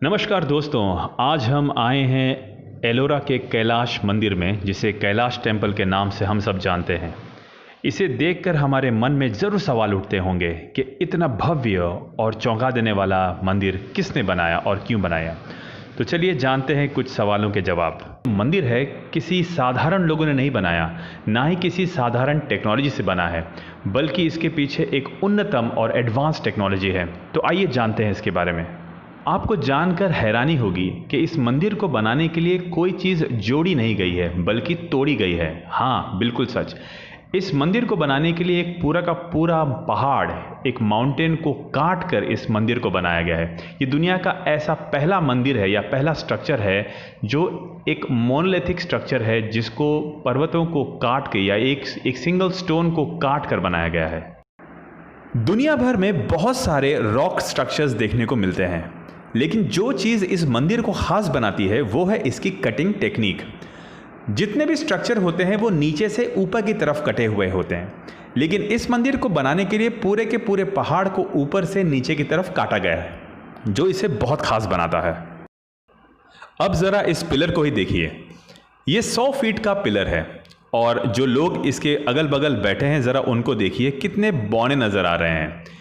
नमस्कार दोस्तों, आज हम आए हैं एलोरा के कैलाश मंदिर में, जिसे कैलाश टेम्पल के नाम से हम सब जानते हैं। इसे देखकर हमारे मन में ज़रूर सवाल उठते होंगे कि इतना भव्य और चौंका देने वाला मंदिर किसने बनाया और क्यों बनाया। तो चलिए जानते हैं कुछ सवालों के जवाब। मंदिर है किसी साधारण लोगों ने नहीं बनाया, ना ही किसी साधारण टेक्नोलॉजी से बना है, बल्कि इसके पीछे एक उन्नतम और एडवांस टेक्नोलॉजी है। तो आइए जानते हैं इसके बारे में। आपको जानकर हैरानी होगी कि इस मंदिर को बनाने के लिए कोई चीज़ जोड़ी नहीं गई है, बल्कि तोड़ी गई है। हाँ, बिल्कुल सच। इस मंदिर को बनाने के लिए एक पूरा का पूरा पहाड़, एक माउंटेन को काट कर इस मंदिर को बनाया गया है। ये दुनिया का ऐसा पहला मंदिर है या पहला स्ट्रक्चर है जो एक मोनोलिथिक स्ट्रक्चर है, जिसको पर्वतों को काट के या एक सिंगल स्टोन को काट कर बनाया गया है। दुनिया भर में बहुत सारे रॉक स्ट्रक्चर्स देखने को मिलते हैं, लेकिन जो चीज़ इस मंदिर को खास बनाती है वो है इसकी कटिंग टेक्निक। जितने भी स्ट्रक्चर होते हैं वो नीचे से ऊपर की तरफ कटे हुए होते हैं, लेकिन इस मंदिर को बनाने के लिए पूरे के पूरे पहाड़ को ऊपर से नीचे की तरफ काटा गया है, जो इसे बहुत खास बनाता है। अब ज़रा इस पिलर को ही देखिए। ये 100 फीट का पिलर है और जो लोग इसके अगल बगल बैठे हैं, ज़रा उनको देखिए, कितने बौने नज़र आ रहे हैं।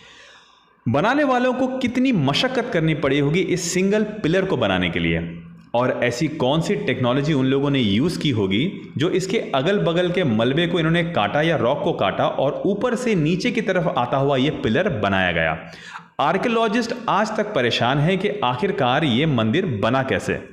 बनाने वालों को कितनी मशक्क़त करनी पड़ी होगी इस सिंगल पिलर को बनाने के लिए, और ऐसी कौन सी टेक्नोलॉजी उन लोगों ने यूज़ की होगी जो इसके अगल बगल के मलबे को इन्होंने काटा या रॉक को काटा और ऊपर से नीचे की तरफ आता हुआ ये पिलर बनाया गया। आर्कियोलॉजिस्ट आज तक परेशान है कि आखिरकार ये मंदिर बना कैसे।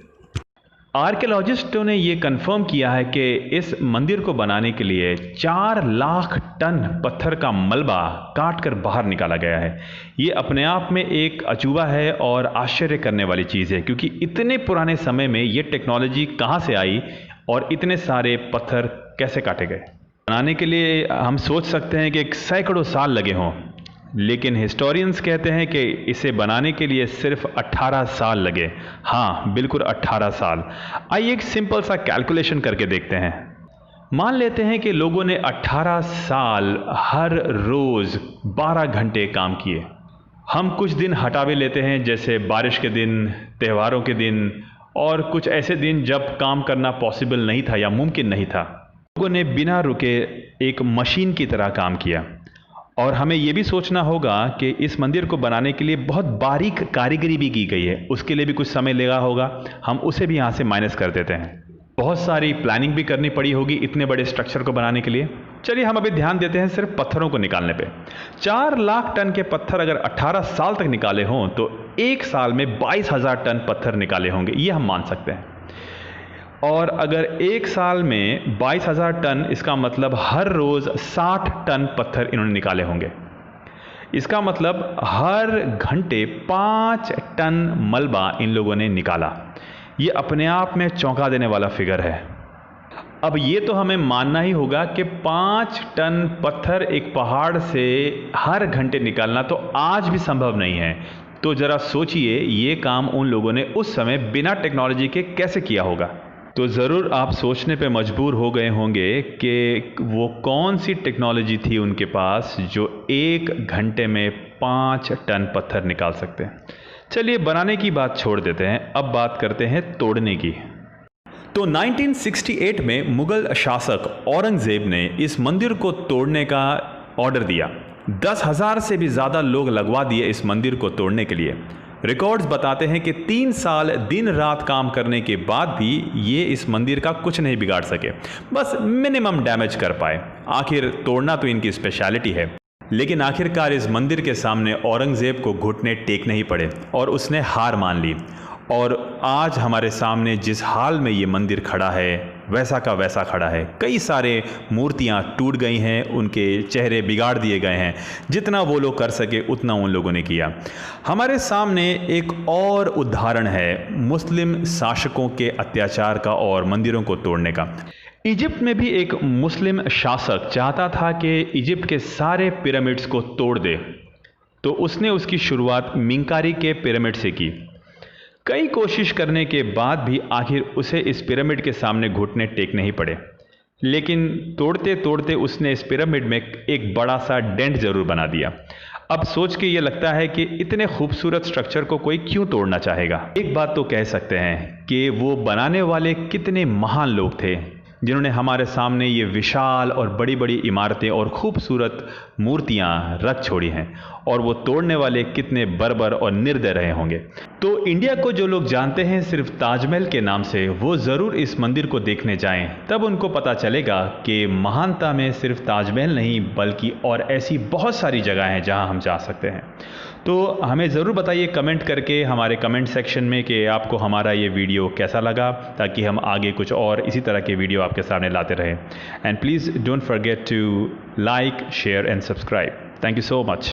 आर्कियोलॉजिस्टों ने ये कंफर्म किया है कि इस मंदिर को बनाने के लिए 4 लाख टन पत्थर का मलबा काट कर बाहर निकाला गया है। ये अपने आप में एक अजूबा है और आश्चर्य करने वाली चीज़ है, क्योंकि इतने पुराने समय में ये टेक्नोलॉजी कहाँ से आई और इतने सारे पत्थर कैसे काटे गए। बनाने के लिए हम सोच सकते हैं कि सैकड़ों साल लगे हों, लेकिन हिस्टोरियंस कहते हैं कि इसे बनाने के लिए सिर्फ 18 साल लगे। हाँ, बिल्कुल 18 साल। आइए एक सिंपल सा कैलकुलेशन करके देखते हैं। मान लेते हैं कि लोगों ने 18 साल हर रोज़ 12 घंटे काम किए। हम कुछ दिन हटा भी लेते हैं, जैसे बारिश के दिन, त्योहारों के दिन और कुछ ऐसे दिन जब काम करना पॉसिबल नहीं था या मुमकिन नहीं था। लोगों ने बिना रुके एक मशीन की तरह काम किया। और हमें यह भी सोचना होगा कि इस मंदिर को बनाने के लिए बहुत बारीक कारीगरी भी की गई है, उसके लिए भी कुछ समय लगा होगा। हम उसे भी यहाँ से माइनस कर देते हैं। बहुत सारी प्लानिंग भी करनी पड़ी होगी इतने बड़े स्ट्रक्चर को बनाने के लिए। चलिए हम अभी ध्यान देते हैं सिर्फ पत्थरों को निकालने पे। 4 लाख टन के पत्थर अगर 18 साल तक निकाले हों तो एक साल में 22,000 टन पत्थर निकाले होंगे, ये हम मान सकते हैं। और अगर एक साल में 22,000 टन, इसका मतलब हर रोज़ 60 टन पत्थर इन्होंने निकाले होंगे। इसका मतलब हर घंटे 5 टन मलबा इन लोगों ने निकाला। ये अपने आप में चौंका देने वाला फिगर है। अब ये तो हमें मानना ही होगा कि 5 टन पत्थर एक पहाड़ से हर घंटे निकालना तो आज भी संभव नहीं है। तो ज़रा सोचिए, ये काम उन लोगों ने उस समय बिना टेक्नोलॉजी के कैसे किया होगा। तो ज़रूर आप सोचने पे मजबूर हो गए होंगे कि वो कौन सी टेक्नोलॉजी थी उनके पास जो 1 घंटे में 5 टन पत्थर निकाल सकते हैं। चलिए बनाने की बात छोड़ देते हैं, अब बात करते हैं तोड़ने की। तो 1968 में मुग़ल शासक औरंगज़ेब ने इस मंदिर को तोड़ने का ऑर्डर दिया। 10,000 से भी ज़्यादा लोग लगवा दिए इस मंदिर को तोड़ने के लिए। रिकॉर्ड्स बताते हैं कि 3 साल दिन रात काम करने के बाद भी ये इस मंदिर का कुछ नहीं बिगाड़ सके, बस मिनिमम डैमेज कर पाए। आखिर तोड़ना तो इनकी स्पेशलिटी है। लेकिन आखिरकार इस मंदिर के सामने औरंगज़ेब को घुटने टेकने ही पड़े और उसने हार मान ली। और आज हमारे सामने जिस हाल में ये मंदिर खड़ा है, वैसा का वैसा खड़ा है। कई सारे मूर्तियाँ टूट गई हैं, उनके चेहरे बिगाड़ दिए गए हैं। जितना वो लोग कर सके उतना उन लोगों ने किया। हमारे सामने एक और उदाहरण है मुस्लिम शासकों के अत्याचार का और मंदिरों को तोड़ने का। इजिप्ट में भी एक मुस्लिम शासक चाहता था कि इजिप्ट के सारे पिरामिड्स को तोड़ दे, तो उसने उसकी शुरुआत मिंकारी के पिरामिड से की। कई कोशिश करने के बाद भी आखिर उसे इस पिरामिड के सामने घुटने टेकने ही पड़े। लेकिन तोड़ते तोड़ते उसने इस पिरामिड में एक बड़ा सा डेंट ज़रूर बना दिया। अब सोच के ये लगता है कि इतने खूबसूरत स्ट्रक्चर को कोई क्यों तोड़ना चाहेगा। एक बात तो कह सकते हैं कि वो बनाने वाले कितने महान लोग थे जिन्होंने हमारे सामने ये विशाल और बड़ी बड़ी इमारतें और खूबसूरत मूर्तियां रख छोड़ी हैं, और वो तोड़ने वाले कितने बर्बर और निर्दय रहे होंगे। तो इंडिया को जो लोग जानते हैं सिर्फ ताजमहल के नाम से, वो ज़रूर इस मंदिर को देखने जाएं, तब उनको पता चलेगा कि महानता में सिर्फ ताजमहल नहीं बल्कि और ऐसी बहुत सारी जगह हैं जहां हम जा सकते हैं। तो हमें ज़रूर बताइए कमेंट करके हमारे कमेंट सेक्शन में कि आपको हमारा ये वीडियो कैसा लगा, ताकि हम आगे कुछ और इसी तरह के वीडियो आपके सामने लाते रहें। And please don't forget to like, share and subscribe. Thank you so much.